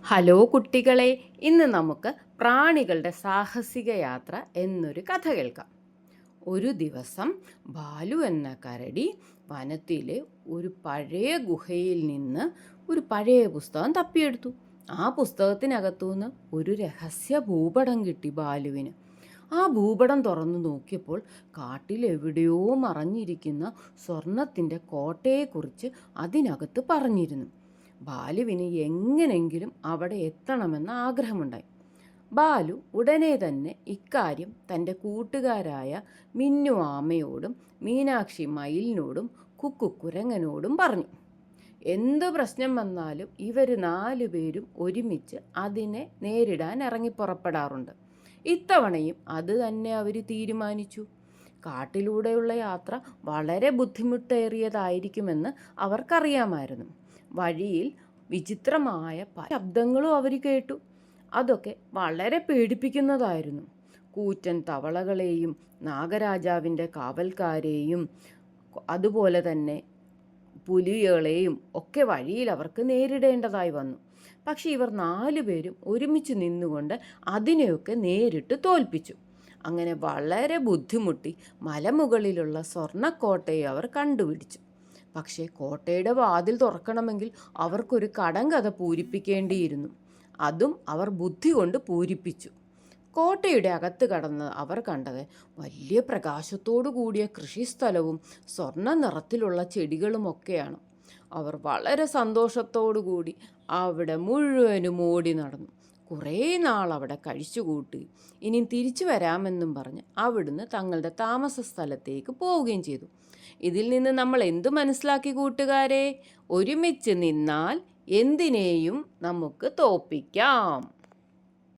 Hello കുട്ടികളെ, ഇന്ന് നമുക്ക് പ്രാണികളുടെ സാഹസിക യാത്ര എന്നൊരു കഥ കേൾക്കാം. ഒരു ദിവസം ബാലു എന്ന കരടി വനത്തിലെ ഒരു പഴയ ഗുഹയിൽ നിന്ന് ഒരു പഴയ പുസ്തകം തപ്പിയെടുത്തു. ആ പുസ്തകത്തിനകത്തുനിന്ന് ഒരു രഹസ്യ ഭൂപടം കിട്ടി ബാലുവിന്. ആ ഭൂപടം തുറന്നു നോക്കിയപ്പോൾ കാട്ടിലെവിടെയോ മറഞ്ഞിരിക്കുന്ന സ്വർണത്തിൻ്റെ കോട്ടയെക്കുറിച്ച് അതിനകത്ത് പറഞ്ഞിരുന്നു. ബാലുവിന് എങ്ങനെങ്കിലും അവിടെ എത്തണമെന്ന ആഗ്രഹമുണ്ടായി. ബാലു ഉടനെ തന്നെ ഇക്കാര്യം തൻ്റെ കൂട്ടുകാരായ മിന്നു ആമയോടും മീനാക്ഷി മയിലിനോടും കുക്കുരങ്ങനോടും പറഞ്ഞു. എന്തു പ്രശ്നം വന്നാലും ഇവർ 4 പേരും ഒരുമിച്ച് അതിനെ നേരിടാൻ ഇറങ്ങിപ്പുറപ്പെടാറുണ്ട്. ഇത്തവണയും അത് തന്നെ അവർ തീരുമാനിച്ചു. കാട്ടിലൂടെയുള്ള യാത്ര വളരെ ബുദ്ധിമുട്ടേറിയതായിരിക്കുമെന്ന് അവർക്കറിയാമായിരുന്നു. വഴിയിൽ വിചിത്രമായ പല ശബ്ദങ്ങളും അവർ കേട്ടു. അതൊക്കെ വളരെ പേടിപ്പിക്കുന്നതായിരുന്നു. കൂറ്റൻ തവളകളെയും നാഗരാജാവിൻ്റെ കാവൽക്കാരെയും അതുപോലെ തന്നെ പുലികളെയും ഒക്കെ വഴിയിൽ അവർക്ക് നേരിടേണ്ടതായി വന്നു. പക്ഷെ ഇവർ 4 പേരും ഒരുമിച്ച് നിന്നുകൊണ്ട് അതിനെയൊക്കെ നേരിട്ട് തോൽപ്പിച്ചു. അങ്ങനെ വളരെ ബുദ്ധിമുട്ടി മലമുകളിലുള്ള സ്വർണ്ണക്കോട്ടയെ അവർ കണ്ടുപിടിച്ചു. പക്ഷേ കോട്ടയുടെ വാതിൽ തുറക്കണമെങ്കിൽ അവർക്കൊരു കടങ്കഥ പൂരിപ്പിക്കേണ്ടിയിരുന്നു. അതും അവർ ബുദ്ധി കൊണ്ട് പൂരിപ്പിച്ചു. കോട്ടയുടെ അകത്ത് കടന്ന് അവർ കണ്ടത് വലിയ പ്രകാശത്തോടു കൂടിയ കൃഷിസ്ഥലവും സ്വർണ്ണ നിറത്തിലുള്ള ചെടികളുമൊക്കെയാണ്. അവർ വളരെ സന്തോഷത്തോടു കൂടി അവിടെ മുഴുവനും ഓടി നടന്നു. കുറേ നാൾ അവിടെ കഴിച്ചുകൂട്ടി ഇനിയും തിരിച്ചു വരാമെന്നും പറഞ്ഞ് അവിടുന്ന് തങ്ങളുടെ താമസ സ്ഥലത്തേക്ക് പോവുകയും ചെയ്തു. ഇതിൽ നിന്ന് നമ്മൾ എന്തു മനസ്സിലാക്കി കൂട്ടുകാരെ? ഒരുമിച്ച് നിന്നാൽ എന്തിനേയും നമുക്ക് തോൽപ്പിക്കാം.